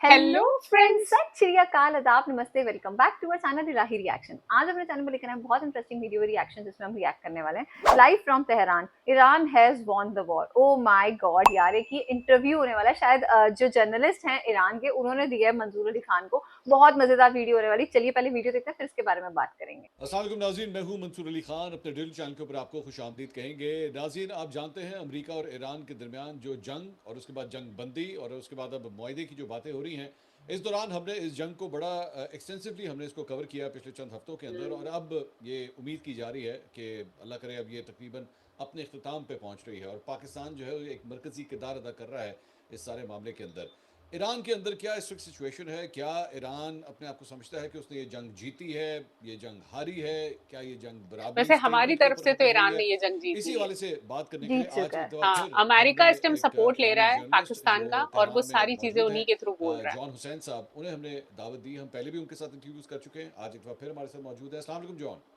Hello friends, सत श्री अकाल, आदाब, नमस्ते, welcome back to our channel Ilahi reaction. आज अपने चैनल पर लेकर आए बहुत इंटरेस्टिंग वीडियो रिएक्शन जिसमें हम रिएक्ट करने वाले हैं live from Tehran. Iran has won the war. Oh my God यार, एक ये इंटरव्यू होने वाला है। शायद जो जर्नलिस्ट हैं ईरान के, उन्होंने दिया है मंजूर अली खान को। बहुत मजेदार वीडियो होने वाली। चलिए पहले वीडियो देखते हैं, फिर इसके बारे में बात करेंगे। अस्सलाम वालेकुम नाज़रीन, मैं हूं मंसूर अली खान। अपने ड्रिल चैनल के ऊपर आपको खुशामदीद कहेंगे। नाज़रीन, आप जानते हैं अमेरिका और ईरान के दरमियान जो जंग और उसके बाद जंग बंदी और उसके बाद अब मुआहदे की जो बातें हो रही हैं, इस दौरान हमने इस जंग को बड़ा एक्सटेंसिवली हमने इसको कवर किया पिछले चंद हफ्तों के अंदर। और अब ये उम्मीद की जा रही है कि अल्लाह करे अब ये तकरीबन अपने अख्ताम पे पहुंच रही है और पाकिस्तान जो है एक मरकज़ी किरदार अदा कर रहा है इस सारे मामले के अंदर। ईरान के अंदर क्या इस वक्त सिचुएशन है? क्या ईरान अपने आप को समझता है कि उसने ये जंग जीती है, ये जंग हारी है? क्या ये जंग बराबरी वैसे हमारी स्टेलमेट के तरफ ऊपर से तो खत्म हुई ईरान है? ने ये जंग जीत इसी ली है, हवाले से बात करने के लिए जीत आज चुका एक है। दफ़ा हाँ, फिर अमेरिका हमने इस टाइम एक सपोर्ट ले इरानी रहा है जर्नलिस्ट पाकिस्तान जो का, और वो तेहरान में सारी चीजें मौजूद उन्हीं हैं, के थ्रू बोल रहा है। जॉन हुसैन साहब, उन्हें हमने दावत दी। हम पहले भी उनके साथ इंटरव्यूज़ कर चुके हैं, आज एक दफ़ा फिर हमारे साथ मौजूद है। अस्सलाम वालेकुम जॉन।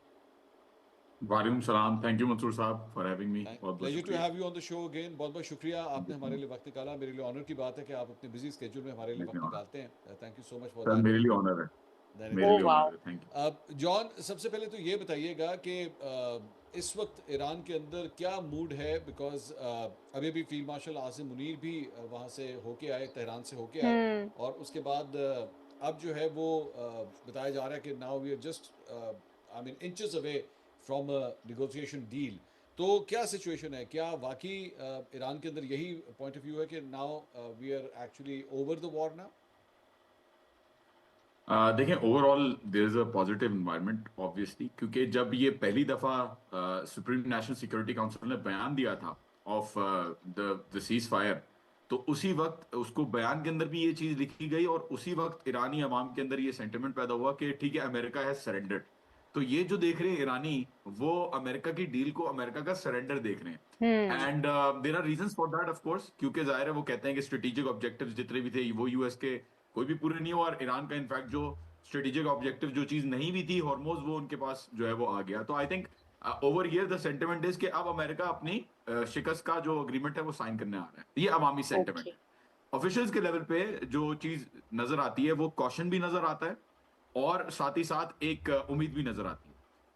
वालेकुम सलाम। थैंक यू मंसूर साहब फॉर हैविंग मी। बहुत बहुत प्लेजर टू शुक्रिया। Have you on the show again. बहुत बहुत शुक्रिया, आपने हमारे लिए वक्त निकाला। मेरे लिए ऑनर की बात है कि आप अपने बिजी स्केड्यूल में हमारे लिए वक्त निकालते हैं। Thank you so much for sir that. मेरे लिए ऑनर है। वेरी मेरे ओ लिए गुड। वाओ। ऑनर है। Thank you. अब जॉन, सबसे पहले तो ये बताइएगा कि इस वक्त ईरान के अंदर क्या मूड है? बिकॉज अभी भी फील्ड मार्शल आसिम मुनीर भी वहाँ से होके आए, तेहरान से होके आए। हम्म। और उसके बाद अब जो है वो बताया जा रहा है कि now we are just I mean inches away from a negotiation deal. तो क्या सिचुएशन है? क्या वाकई ईरान के अंदर यही पॉइंट ऑफ व्यू है कि now we are actually over the war now? देखें, overall there is a positive environment obviously, क्योंकि जब ये पहली दफा सुप्रीम नेशनल सिक्योरिटी काउंसिल ने बयान दिया था ऑफ द सीज फायर, तो उसी वक्त उसको बयान के अंदर भी ये चीज लिखी गई और उसी वक्त ईरानी अवाम के अंदर ये सेंटिमेंट पैदा हुआ कि ठीक है, अमेरिका हैज सरेंडर्ड। तो ये जो देख रहे हैं ईरानी, वो अमेरिका की डील को अमेरिका का सरेंडर देख रहे हम्म। हैं। And there are reasons for that of course, क्योंकि जाहिर है वो कहते हैं कि स्ट्रेटेजिक ऑब्जेक्टिव्स जितने भी थे वो यूएस के कोई भी पूरे नहीं हुआ, और ईरान का इनफैक्ट जो स्ट्रेटेजिक ऑब्जेक्टिव जो चीज नहीं भी थी हॉर्मोज, वो उनके पास जो है वो आ गया। तो I think over here the sentiment is कि अब अमेरिका अपनी शिकस्त का जो अग्रीमेंट है वो साइन करने आ रहा है। ये अवामी सेंटिमेंट ओके। है। ऑफिशियल्स के लेवल पे जो चीज नजर आती है वो कॉशन भी नजर आता है, और साथ ही साथ एक उम्मीद भी नजर आती है।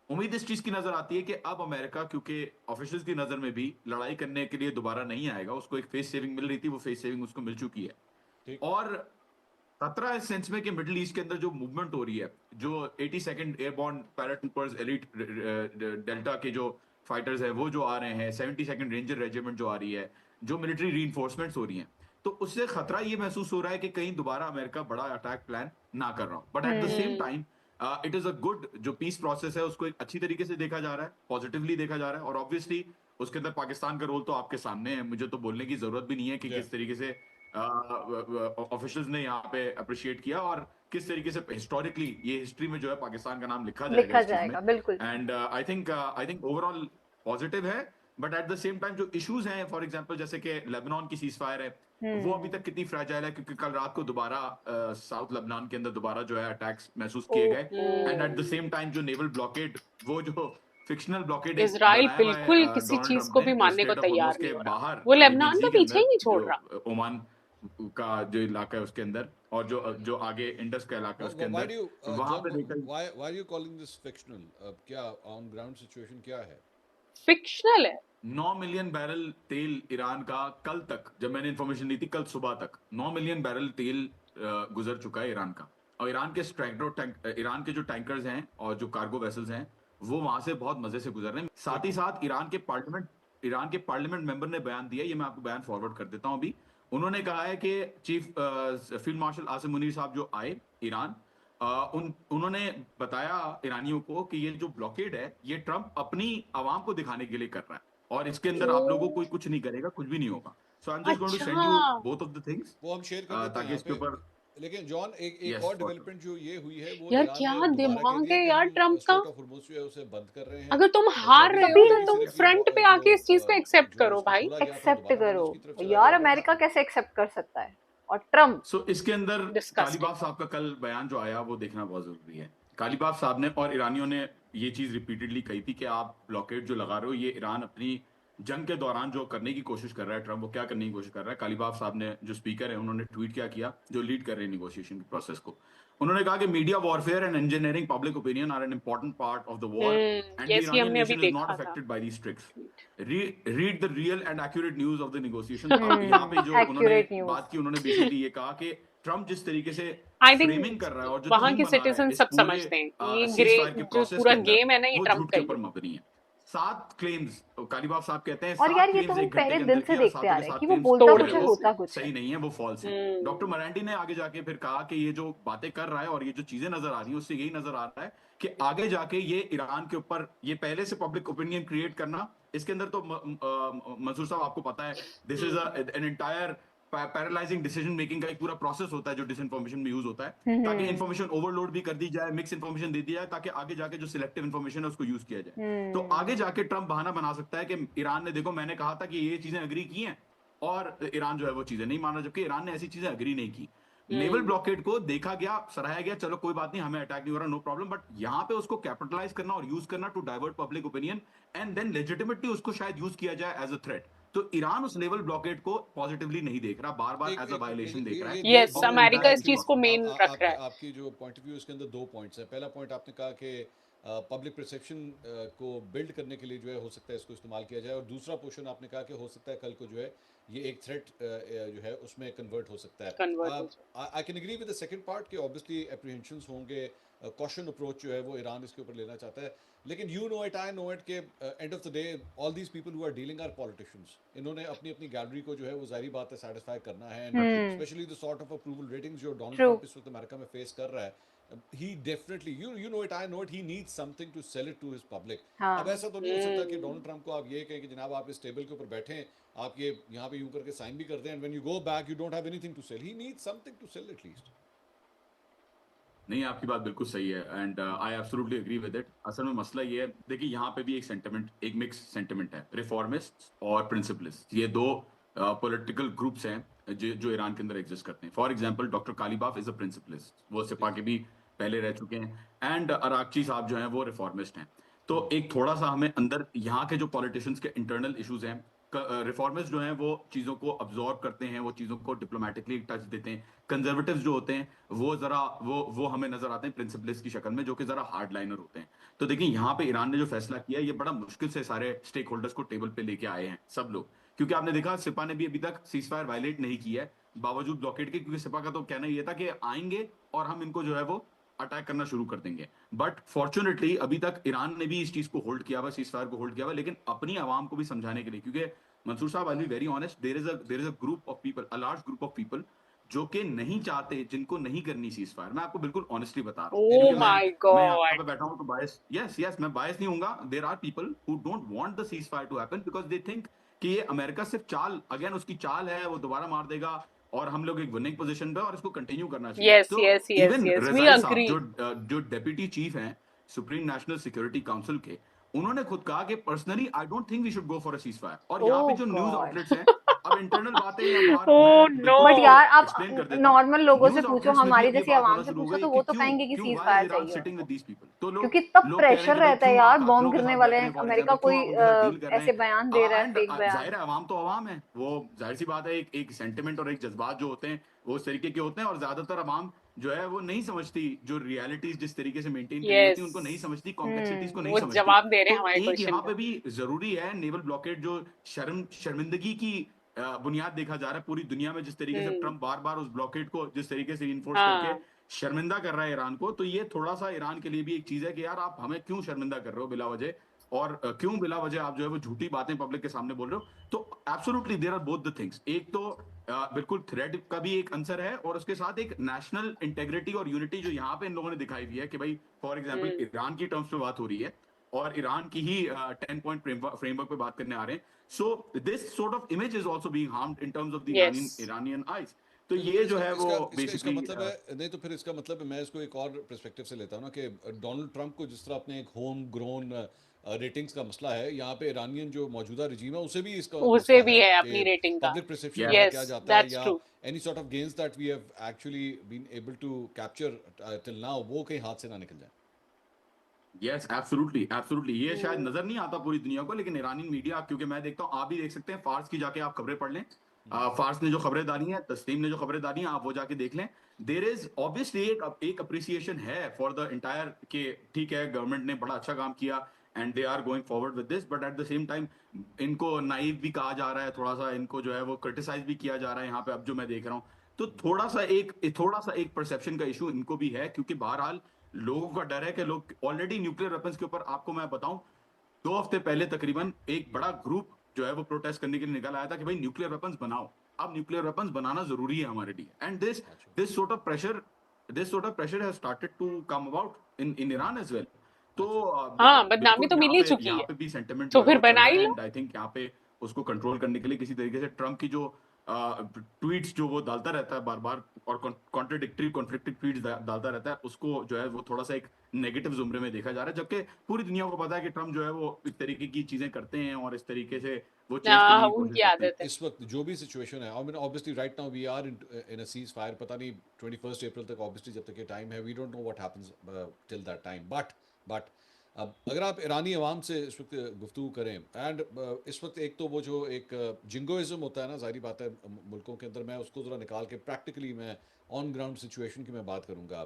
उम्मीद इस चीज की नजर आती है कि अब अमेरिका, क्योंकि ऑफिशियल्स की नजर में भी लड़ाई करने के लिए दोबारा नहीं आएगा, उसको एक फेस सेविंग मिल रही थी, वो फेस सेविंग उसको मिल चुकी है। ठीक। और खतरा इस सेंस में कि मिडिल ईस्ट के अंदर जो मूवमेंट हो रही है, जो 82nd airborne paratroopers elite delta के जो फाइटर्स हैं वो जो आ रहे हैं, 72nd रेंजर रेजिमेंट जो आ रही है, जो मिलिट्री रीइंफोर्समेंट्स हो रही हैं, तो उससे खतरा ये महसूस हो रहा है कि कहीं दोबारा अमेरिका बड़ा अटैक प्लान ना कर रहा हो। But at the same hmm. Time it is a good, जो पीस प्रोसेस है उसको एक अच्छी तरीके से देखा जा रहा है, पॉजिटिवली देखा जा रहा है। और ऑब्वियसली उसके अंदर पाकिस्तान का रोल तो आपके सामने है, मुझे तो बोलने की जरूरत भी नहीं है कि या किस तरीके से ऑफिशियल्स ने यहाँ पे अप्रिशिएट किया, और किस तरीके से हिस्टोरिकली ये हिस्ट्री में जो है पाकिस्तान का नाम लिखा जाएगा लिखा इस चीज में। जाएगा बिल्कुल। And I think overall positive है। But at the same time जो इश्यूज हैं, फॉर एग्जांपल जैसे कि लेबनान की सीज फायर है, वो अभी हम्म। तक कितनी फ्रैजाइल है, क्योंकि कल रात को दोबारा साउथ लेबनान के अंदर दोबारा जो है अटैक्स महसूस किए गए। ओहो। And eight the same time जो नेवल ब्लॉकेड, वो जो फिक्शनल ब्लॉकेड एक इजराइल बनाया हुआ बिल्कुल है किसी डोनाल्ड चीज ट्रंप को भी ने मानने को स्ट्रेट ऑफ तैयार हॉर्मुज नहीं के हो रहा। बाहर, वो अरेबियन लेबनान सी तो के पीछे ही अंदर, नहीं छोड़ जो रहा। ओमान का जो इलाका है उसके अंदर, और जो जो आगे इंडस का इलाका है उसके Why अंदर, do you, वहां John? पे देखकर Why are you calling this fictional? क्या on ground situation क्या है? फिक्शनल है। 9 मिलियन बैरल तेल ईरान का, कल तक जब मैंने इंफॉर्मेशन ली थी, कल सुबह तक 9 मिलियन बैरल तेल गुजर चुका है ईरान का। और ईरान के जो टैंकर्स हैं और जो कार्गो वेसल्स हैं, वो वहां से बहुत मजे से गुजर रहे हैं। साथ ठीक। ही साथ ईरान के पार्लियामेंट मेंबर ने बयान दिया, ये मैं आपको बयान फॉरवर्ड कर देता हूं अभी। उन्होंने कहा है कि chief field marshal Asim Munir साहब जो आए ईरान, उन्होंने बताया ईरानियों को कि ये जो ब्लॉकेड है ये ट्रंप अपनी आवाम को दिखाने के लिए कर रहा है, और इसके अंदर आप लोगों को ओ। कोई कुछ नहीं करेगा, कुछ भी नहीं होगा। So I am just going to send अच्छा। You both of the things, वो हम शेयर कर देते हैं ताकि यहाँ इसके पे। ऊपर। लेकिन जॉन, एक यस और फॉर श्योर। डेवलपमेंट जो ये हुई है वो यार ईरान क्या ने दोबारा कह दिमाग दिया है कि यार हम ट्रम्प का। स्ट्रेट ऑफ हॉर्मुज जो है उसे बंद कर रहे हैं। अगर तुम हार रहे 24 हो घंटे तो की तुम सिर्फ ये फ्रंट पे आके इस चीज को एक्सेप्ट जो करो उसका भाई। खोला गया था एक्सेप्ट दोबारा बंद करो। उसकी तरफ चला यार गया। बट अमेरिका कैसे एक्सेप्ट कर सकता है? और ट्रम्प। सो इसके अंदर डिस्कस्टिंग। कालीबाफ साहब का कल बयान जो आया वो देखना बहुत जरूरी है। कालीबाफ साहब ने और ईरानियों ने ये चीज रिपीटेडली कही थी कि आप ब्लॉकेड जो लगा रहे हो, ये ईरान अपनी जंग के दौरान जो करने की कोशिश कर रहा है ट्रम्प, वो क्या करने की कोशिश कर रहा है? कालीबाफ साहब ने, जो स्पीकर है, उन्होंने ट्वीट क्या किया, जो लीड कर रहे हैं निगोशिएशन प्रोसेस को। उन्होंने कहा कि media warfare and engineering public opinion are an important part of the war and the yes, ये इरानियन हमने अभी नेशन इज नॉट देखा था affected by these tricks. Tweet. Read the real and accurate news of the negotiation. अब यहाँ पे जो उन्होंने एक्यूरेट न्यूज। बात की, उन्होंने बेसिकली ये कहा कि ट्रम्प जिस तरीके से आई फ्रेमिंग थिंक कर रहा है और जो वहां थीम के बना रहा है सिटीजन इस सब पूरे समझते हैं ये सीज ग्रे फायर के जो प्रोसेस पूरा के अंदर, गेम है ना, ये वो ट्रम्प झूठ का के ही ऊपर है। मबनी है। 7 क्लेम्स कालीबाफ साहब कहते हैं, और 7 यार ये क्लेम्स तो हम 1 घंटे पहले के दिन अंदर से किया, देखते आ सातों के रहे हैं 7 कि वो क्लेम्स बोलता तोड़ कुछ है दिया होता उसने। कुछ है। सही नहीं है, वो फॉल्स है। डॉक्टर मरांडी ने आगे जाके फिर कहा कि ये जो बातें कर रहा है और ये जो चीजें नजर आ रही हैं, उससे यही नजर आ रहा है कि आगे जाके ये ईरान के ऊपर, ये पहले से पब्लिक ओपिनियन क्रिएट करना, इसके अंदर तो मंसूर साहब आपको पता है, this is an entire paralysing decision making का एक पूरा प्रोसेस होता है जो डिसइंफॉर्मेशन में यूज होता है, ताकि इन्फॉर्मेशन ओवरलोड भी कर दी जाए, मिक्स इन्फॉर्मेशन दे दी जाए, ताकि आगे जाके जो सिलेक्टिव इन्फॉर्मेशन है उसको यूज किया जाए। तो आगे जाके ट्रम्प बहाना बना सकता है कि ईरान ने, देखो मैंने कहा था कि ये चीजें अग्री की हैं, और ईरान जो है वो चीजें नहीं मान रहा, जबकि ईरान ने ऐसी चीजें अग्री नहीं की। नेवल ब्लॉकेड को देखा गया, सराहा गया, चलो कोई बात नहीं, हमें अटैक नहीं हो रहा, नो प्रॉब्लम, बट यहाँ पे उसको कैपिटलाइज करना और यूज करना to divert public opinion and then legitimately उसको शायद यूज किया जाए एज अ थ्रेट। तो ईरान उस नेवल ब्लॉकेड को पॉजिटिवली नहीं देख रहा, बार बार एक एज अ एक वायलेशन देख रहा है ये yes, of the America entire इस पीस चीज को प्रोसेस। मेन रख रहा है। आपकी जो पॉइंट ऑफ व्यू, इसके अंदर 2 पॉइंट्स हैं। पहला पॉइंट आपने कहा कि पब्लिक परसेप्शन को बिल्ड करने के लिए जो है हो सकता है इसको इस्तेमाल किया जाए, और दूसरा पोर्शन आपने कहा कि हो सकता है कल को जो है ये एक थ्रेट जो है उसमें कन्वर्ट हो सकता कन्वर्ट है। हो जाए। I can agree with the second part कि ऑब्वियसली एप्रीहेंशंस होंगे, कॉशन अप्रोच जो है वो ईरान इसके ऊपर लेना चाहता है, लेकिन you know it, I know it, के end of the day all these people who are dealing are politicians. इन्होंने अपनी अपनी गैलरी को जो है वो जाहिर बात है सेटिस्फाई करना है, and specially the sort of approval ratings जो डोनाल्ड ट्रू। ट्रंप इस वक्त अमेरिका में फेस कर रहा है, he definitely, you know it, I know it, he needs something to sell it to his public. हाँ। अब ऐसा तो नहीं हो सकता कि डोनाल्ड ट्रंप को आप ये कहें कि जनाब आप इस टेबल के ऊपर बैठें, आप ये यहाँ पे यूं करके साइन भी कर दें, and when you go back you don't have anything to sell. He needs something to sell at least. नहीं, आपकी बात बिल्कुल सही है and I absolutely agree with it. असल में मसला ये है, देखिए यहाँ पे भी एक सेंटिमेंट, एक मिक्स सेंटिमेंट है, रिफॉर्मिस्ट और प्रिंसिपलिस्ट, ये दो पॉलिटिकल ग्रुप्स हैं जो ईरान के अंदर एग्जिस्ट करते हैं। For example doctor Qalibaf is a principlist, वो सिपा के भी पहले रह चुके हैं, एंड अरागची साहब जो हैं वो रिफॉर्मिस्ट हैं। तो एक थोड़ा सा हमें अंदर यहाँ के जो पॉलिटिशियंस के इंटरनल इश्यूज हैं, रिफॉर्मिस्ट जो हैं वो चीजों को अब्जॉर्ब करते हैं, वो चीजों को डिप्लोमेटिकली टच देते हैं। कंजर्वेटिव्स जो होते हैं वो जरा वो हमें नजर आते हैं प्रिंसिपलिस्ट की शक्ल में, जो कि जरा हार्ड लाइनर होते हैं। तो देखिए यहाँ पे ईरान ने जो फैसला किया, ये बड़ा मुश्किल से सारे स्टेक होल्डर्स को टेबल पे लेके आए हैं सब लोग, क्योंकि आपने देखा सिपा ने भी अभी तक सीज फायर वायलेट नहीं किया है बावजूद ब्लॉकेड के, क्योंकि सिपा का तो कहना ये था कि आएंगे और हम इनको जो है वो अटैक करना शुरू कर देंगे। बट फॉर्चुनेटली अभी तक ईरान ने भी इस चीज को होल्ड किया हुआ, सीज फायर को होल्ड किया हुआ, लेकिन अपनी आवाम को भी समझाने के लिए, क्योंकि मंसूर साहब, I be very honest, there is a group of people, a large group of people जो कि नहीं चाहते, जिनको नहीं करनी सीज फायर। मैं आपको बिल्कुल ऑनेस्टली बता रहा हूँ, ओ क्योंकि माय मैं यहाँ गॉड। पे बैठा हूँ तो बायस, यस मैं बायस नहीं हूंगा। There are people who don't want the cease fire to happen because they think कि ये अमेरिका सिर्फ चाल, अगेन उसकी चाल है, वो दोबारा मार देगा और हम लोग एक विनिंग पोजीशन पे और इसको कंटिन्यू करना चाहिए। यस तो yes yes even yes, we Rezaei साहब अग्री। जो डेप्यूटी चीफ हैं सुप्रीम नेशनल सिक्योरिटी काउंसिल के, उन्होंने खुद कहा कि personally I don't think we should go for a cease fire. और यहाँ पे ओह जो न्यूज गॉड। आउटलेट्स हैं, अब इंटरनल बातें या बाहर ओह मैं नो। बिल्कुल बट यार एक्सप्लेन कर आप देता हूँ। नॉर्मल लोगों से न्यूज पूछो, आउटलेट्स में भी हमारी अब ये जैसी बात आवाम होना से शुरू हो पूछो गई तो कि वो तो क्यों कहेंगे कि क्यों cease why fire is Iran चाहिए सिटिंग विद उनको, दीस पीपल। तो क्योंकि तब लोग कह रहे हैं प्रेशर कि भाई रहता है क्यों यार, कातिलों बॉम्ब के गिरने साथ वाले बैठ रहे हैं, हैं, फॉर अमेरिका एग्जाम्पल, क्यों कोई आप उनके साथ डील कर रहे ऐसे हैं। बयान दे रहा है, एंड फेक बयान। जाहिर है अवाम तो अवाम है, वो जाहिर सी बात है, एक सेंटिमेंट और एक जज्बात जो होते हैं वो उस तरीके के होते हैं, और ज्यादातर अवाम जो है वो नहीं समझती जो रियलिटीज जिस तरीके से मेंटेन करनी होती यस, है, उनको नहीं समझती, कॉम्प्लेक्सिटीज को नहीं वो समझती। जवाब दे रहे हैं तो हमारे एक क्वेश्चन यहाँ का। पे भी जरूरी है नेवल ब्लॉकेड जो शर्मिंदगी की बुनियाद देखा जा रहा है पूरी दुनिया में, जिस तरीके से हम्म। ट्रम्प बार बार उस ब्लॉकेड को जिस तरीके से इन्फोर्स करके हाँ। शर्मिंदा कर रहा है ईरान को, तो ये थोड़ा सा ईरान के लिए भी एक चीज है कि यार आप हमें क्यों शर्मिंदा कर रहे हो बिला वजह, और क्यों बिला वजह आप जो है वो झूठी बातें पब्लिक के सामने बोल रहे हो। तो absolutely there are both the things, एक तो बिल्कुल थ्रेट का भी एक आंसर है, और उसके साथ एक नेशनल इंटेग्रिटी और यूनिटी जो यहाँ पे इन लोगों ने दिखाई दी है कि भाई फॉर एग्जांपल ईरान की टर्म्स पे बात हो रही है और ईरान की ही 10 पॉइंट फ्रेमवर्क पे बात करने आ रहे हैं। So this sort of image is also being harmed in terms of the yes. Iranian eyes. तो तो ये जो है वो इसका बेसिकली मतलब है, नहीं तो फिर इसका मतलब है, मैं इसको एक और पर्सपेक्टिव से लेता हूँ ना, कि डोनाल्ड ट्रंप को जिस तरह अपने एक होम ग्रोन रेटिंग्स का मसला है, यहाँ पे ईरानियन जो मौजूदा रजीम है उसे भी इसका उसे मसला भी है है कि अपनी रेटिंग का। Public perception Yeah. वहाँ यस, क्या जाता है, दैट्स या true. Any sort of gains that we have actually been able to capture till now, वो कहीं हाथ से ना निकल जाए। यस, एब्सोल्युटली एब्सोल्युटली, ये शायद नजर नहीं आता पूरी दुनिया को, लेकिन ईरानी मीडिया, क्योंकि मैं देखता हूँ, आप भी देख सकते हैं, फार्स की जाके आप खबरें पढ़ लें, फार्स ने जो खबरें डाली हैं, तस्नीम ने जो खबरें डाली हैं, आप वो जाके देख लें। देर इज ऑब्वियसली एक अप्रिसिएशन है फॉर द इंटायर के, ठीक है, गवर्नमेंट ने बड़ा अच्छा काम किया and they are going forward with this, but at the same time इनको नाइव भी कहा जा रहा है, थोड़ा सा इनको जो है वो क्रिटिसाइज भी किया जा रहा है यहाँ पे, अब जो मैं देख रहा हूँ। तो थोड़ा सा एक परसेप्शन का इशू इनको भी है, क्योंकि बहरहाल लोगों का डर है कि लोग ऑलरेडी न्यूक्लियर वेपन्स के ऊपर, आपको मैं बताऊं, 2 हफ्ते पहले तकरीबन एक बड़ा ग्रुप जो है वो प्रोटेस्ट करने के लिए निकल आया था कि भाई न्यूक्लियर वेपन्स बनाओ, अब न्यूक्लियर वेपन्स बनाना जरूरी है हमारे लिए। एंड अच्छा। This sort of pressure has started to come about in Iran as well. तो अच्छा। हाँ, बदनामी बिल्कुल तो मिल ही चुकी यहाँ है, पे भी सेंटिमेंट जो तो है फिर वो चल बना रहा ही है, लो। एंड आई थिंक यहाँ पे उसको कंट्रोल करने के लिए किसी तरीके से ट्रम्प की जो ट्वीट्स जो वो डालता रहता है बार बार, और कॉन्ट्रडिक्टरी कॉन्फ्लिक्टिंग ट्वीट्स डालता रहता है, उसको जो है वो थोड़ा सा एक नेगेटिव जुमरे में देखा जा रहा है, जबकि पूरी दुनिया को पता है कि ट्रम्प जो है वो इस तरीके की चीजें करते हैं और इस तरीके से वो चेंज करने की कोशिश उनकी करते हैं। आदत है। इस वक्त जो भी सिचुएशन है, I mean obviously right now we are in a cease fire, पता नहीं 21 अप्रैल तक, ऑब्वियसली जब तक ये टाइम है, we don't know what happens till that time, but अब अगर आप ईरानी अवाम से इस वक्त गुफ्तगू करें, एंड इस वक्त एक तो वो जो एक जिंगोइज्म होता है ना, जाहिर बात है मुल्कों के अंदर, मैं उसको ज़रा निकाल के प्रैक्टिकली मैं ऑन ग्राउंड सिचुएशन की मैं बात करूंगा।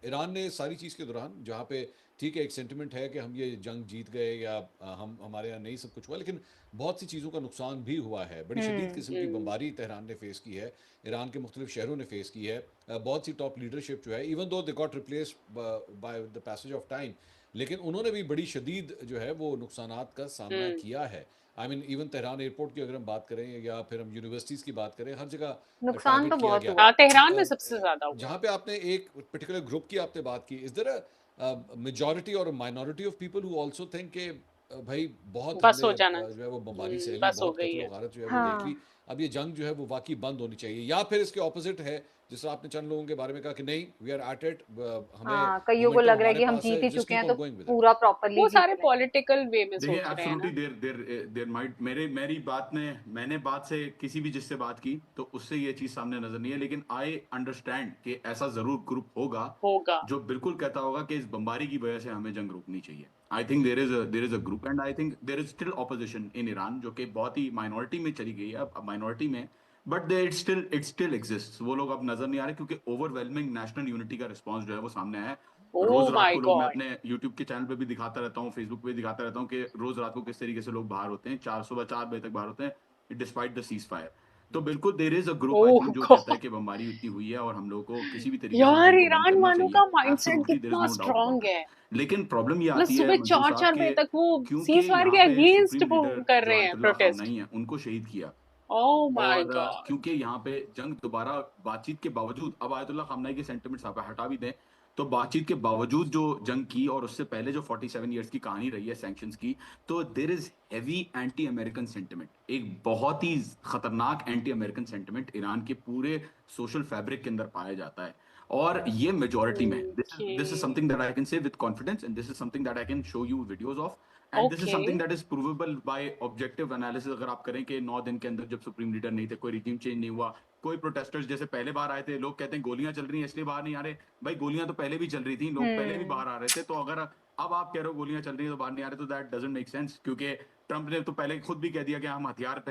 ईरान ने सारी चीज़ के दौरान, जहाँ पे ठीक है एक सेंटिमेंट है कि हम ये जंग जीत गए या हम हमारे यहाँ नहीं सब कुछ हुआ, लेकिन बहुत सी चीज़ों का नुकसान भी हुआ है, बड़ी शदीद किस्म की बमबारी तेहरान ने फेस की है, ईरान के मुख्तलिफ शहरों ने फेस की है। बहुत सी टॉप लीडरशिप जो है, even though they got replace by the passage of time, लेकिन उन्होंने भी बड़ी शदीद जो है वो नुकसानात का सामना हम्म। किया है। I mean even Tehran airport की अगर हम बात करें, या फिर हम यूनिवर्सिटीज़ की बात करें, हर जगह नुकसान तो टारगेट किया बहुत गया। हुआ हाँ, है। तेहरान में सबसे ज्यादा हुआ जहाँ है। पे आपने एक पर्टिकुलर ग्रुप की आपने बात की, इज देयर अ मेजॉरिटी और minority of people who also think के भाई बहुत बस हमने हो जाना। जो है वो बमबारी सह ली, बस हो बहुत गई कत्ल है। गारत जो है वो देख ली, हाँ अब ये जंग जो है वो वाकई बंद होनी चाहिए, या फिर इसके ऑपोजिट है, जिस तरह आपने चंद लोगों के बारे में कहा कि नहीं वी आर एट इट, हमें हाँ, कईयों को मोमेंटम लग रहा है हमारे कि हम पास जीत है, ही जस्ट चुके कीप हैं तो ऑन गोइंग विद इट। पूरा प्रॉपरली वो जीत सारे रहे हैं। पॉलिटिकल वे में देखिए, सोच रहे हैं एब्सोल्युटली ना। देर माइट, मेरी बात में, मैंने बात से किसी भी जिससे बात की तो उससे ये चीज सामने नजर नहीं है, लेकिन आई अंडरस्टैंड कि ऐसा जरूर ग्रुप होगा होगा। जो बिल्कुल कहता होगा कि इस बमबारी की वजह से हमें जंग रोकनी चाहिए। I think there is a group, and I think there is still opposition in Iran, जो कि बहुत ही माइनॉरिटी में चली गई है, अब माइनॉरिटी में, but they it still exist. वो लोग अब नजर नहीं आ रहे, क्योंकि ओवरवेलमिंग नेशनल यूनिटी का रिस्पॉन्स जो है वो सामने आया है। रोज ओह रात माय को लोग, मैं गॉड। अपने यूट्यूब के चैनल पे भी दिखाता रहता हूँ, फेसबुक पे भी दिखाता रहता हूँ कि रोज रात को किस तरीके से लोग बाहर होते हैं, सुबह 4 बजे तक बाहर होते हैं, डिस्पाइट द सीज फायर। तो बिल्कुल there is a group, I oh think, जो कहता है गॉड। कि बमबारी इतनी हुई है और हम लोगों को किसी भी तरीके से इस यार, जंग को बंद ईरान करना वालों चाहिए। का माइंडसेट एब्सोल्युटली, देर इज कितना no doubt strong about it. है। लेकिन प्रॉब्लम ये मतलब आती है सुबह मंसूर चार साहब चार के, बजे तक वो क्योंकि सीज फायर यहाँ के पे अगेंस्ट सुप्रीम लीडर कर जो रहे हैं आयतुल्लाह प्रोटेस्ट। खामनई है, उनको शहीद किया। ओह माय और गॉड। क्योंकि यहाँ पे जंग दोबारा बातचीत के बावजूद, अब आयतुल्लाह खामनई के सेंटिमेंट्स आप हटा भी दें, तो बातचीत के बावजूद जो जंग की, और उससे पहले जो 47 ईयर्स की कहानी रही है सैंक्शंस की, तो there is heavy anti American sentiment, एक बहुत ही खतरनाक एंटी अमेरिकन सेंटिमेंट ईरान के पूरे सोशल फैब्रिक के अंदर पाया जाता है। और ये मेजोरिटी में, okay. This is something that I can say with confidence, and this is something that I can show you videos of, and this is okay. Something that is provable bye objective analysis. अगर आप करें कि 9 दिन के अंदर, जब supreme leader नहीं थे, कोई रिजीम चेंज नहीं हुआ, कोई प्रोटेस्टर्स जैसे पहले बाहर आए थे, लोग कहते हैं गोलियां चल रही हैं इसलिए बाहर नहीं आ रहे, भाई गोलियां तो पहले भी चल रही थी, लोग पहले भी हम्म। बाहर आ रहे थे, तो अगर अब आप कह रहे हो गोलियां चल रही हैं तो बाहर नहीं आ रहे, तो दैट डजंट मेक सेंस, क्योंकि ट्रंप ने तो पहले खुद भी कह दिया कि हम हथियार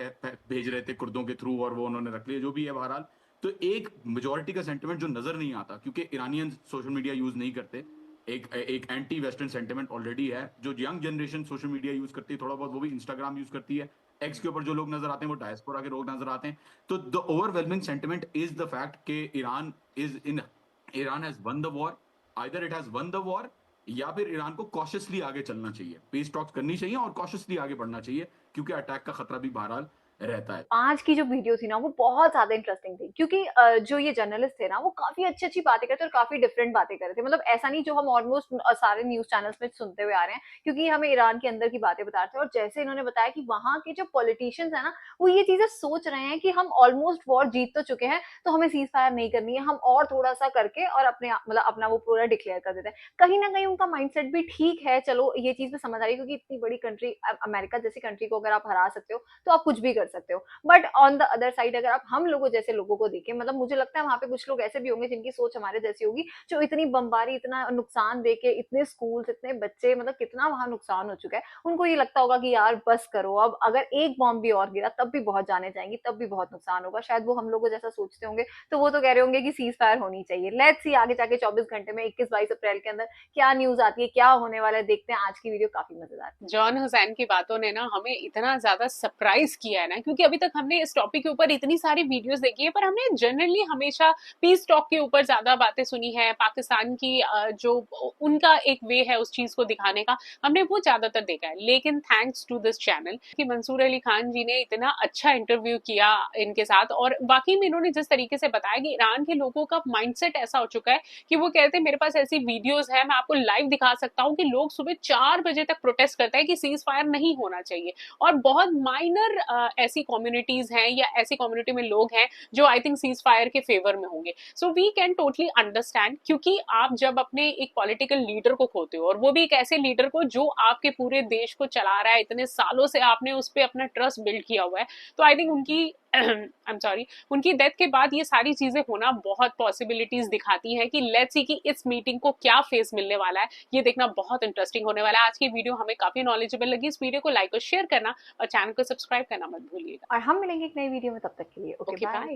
भेज रहे थे कुर्दों के थ्रू, और वो उन्होंने रख लिए, जो भी है बहरहाल। तो एक मेजोरिटी का सेंटिमेंट जो नजर नहीं आता, क्योंकि ईरानियंस सोशल मीडिया यूज नहीं करते, एक एंटी वेस्टर्न सेंटिमेंट ऑलरेडी है, जो young generation social media use करती है थोड़ा बहुत, वो भी इंस्टाग्राम यूज करती है, एक्स के ऊपर जो लोग नजर आते हैं वो डायस्पोरा के लोग नजर आते हैं। तो the overwhelming sentiment is the fact कि Iran has won the war, either it has won the war, या फिर ईरान को कॉशियसली आगे चलना चाहिए, पीस टॉक्स करनी चाहिए और कॉशियसली आगे बढ़ना चाहिए, क्योंकि अटैक का खतरा भी बहरहाल रहता है। आज की जो वीडियो थी ना वो बहुत ज्यादा इंटरेस्टिंग थी, क्योंकि जो ये जर्नलिस्ट थे ना वो काफी अच्छी अच्छी बातें करते और काफी डिफरेंट बातें कर रहे थे, मतलब ऐसा नहीं जो हम ऑलमोस्ट सारे न्यूज चैनल्स में सुनते हुए आ रहे हैं, क्योंकि हमें ईरान के अंदर की बातें बता रहे थे। और जैसे इन्होंने बताया कि वहां के जो पॉलिटिशियंस है ना वो ये चीजें सोच रहे हैं कि हम ऑलमोस्ट वॉर जीत तो चुके हैं, तो हमें सीज फायर नहीं करनी है, हम और थोड़ा सा करके और अपने मतलब अपना वो पूरा डिक्लेयर कर देते हैं। कहीं ना कहीं उनका माइंडसेट भी ठीक है, चलो ये चीज भी समझ आ रही है, क्योंकि इतनी बड़ी कंट्री, अमेरिका जैसी कंट्री को अगर आप हरा सकते हो तो आप कुछ भी कर सकते हो। But on the other side अगर आप हम लोगों जैसे लोगों को देखें, मतलब मुझे लगता है वहां पे कुछ लोग ऐसे भी होंगे जिनकी सोच हमारे जैसी होगी, जो इतनी बमबारी, इतना नुकसान देके, इतने स्कूल्स, इतने बच्चे, मतलब कितना वहां नुकसान हो चुका है, उनको ये लगता होगा कि यार बस करो, अब अगर एक बॉम्ब भी और गिरा तब भी बहुत जाने जाएंगी, तब भी बहुत नुकसान होगा। शायद वो हम लोगों जैसा सोचते होंगे, तो वो तो कह रहे होंगे कि सीज फायर होनी चाहिए। लेट्स सी आगे जाके 24 घंटे में 21-22 अप्रैल के अंदर क्या न्यूज आती है, क्या होने वाला है, देखते हैं। आज की वीडियो काफी मजेदार है। जॉन हुसैन की बातों ने ना हमें इतना ज्यादा सरप्राइज किया है ना, क्योंकि अभी तक हमने इस टॉपिक के ऊपर इतनी सारी वीडियोस देखी है, पर हमने जनरली हमेशा पीस टॉक के ऊपर ज्यादा बातें सुनी है। पाकिस्तान की जो उनका एक वे है उस चीज को दिखाने का, हमने वो ज्यादातर देखा है। लेकिन थैंक्स टू दिस चैनल कि मंसूर अली खान जी ने इतना अच्छा इंटरव्यू किया इनके साथ, और वाकई में इन्होंने जिस तरीके से बताया कि ईरान के लोगों का माइंडसेट ऐसा हो चुका है कि वो कहते हैं मेरे पास ऐसी वीडियोस है, मैं आपको लाइव दिखा सकता हूँ कि लोग सुबह 4 बजे तक प्रोटेस्ट करते हैं कि सीज फायर नहीं होना चाहिए। और बहुत माइनर ऐसी कम्युनिटीज हैं या ऐसी कम्युनिटी में लोग हैं जो आई थिंक सीज फायर के फेवर में होंगे। So we can totally understand, क्योंकि आप जब अपने एक पॉलिटिकल लीडर को खोते हो, और वो भी एक ऐसे लीडर को जो आपके पूरे देश को चला रहा है, इतने सालों से आपने उस पर अपना ट्रस्ट बिल्ड किया हुआ है, तो आई थिंक उनकी आई एम सॉरी, उनकी डेथ के बाद ये सारी चीजें होना बहुत पॉसिबिलिटीज दिखाती हैं कि लेट्स सी कि इस मीटिंग को क्या फेस मिलने वाला है। ये देखना बहुत इंटरेस्टिंग होने वाला है। आज की वीडियो हमें काफी नॉलेजेबल लगी। इस वीडियो को लाइक और शेयर करना और चैनल को सब्सक्राइब करना मत भूलिएगा। और हम मिलेंगे एक नई वीडियो में, तब तक के लिए ओके ओके, बाय। बाय।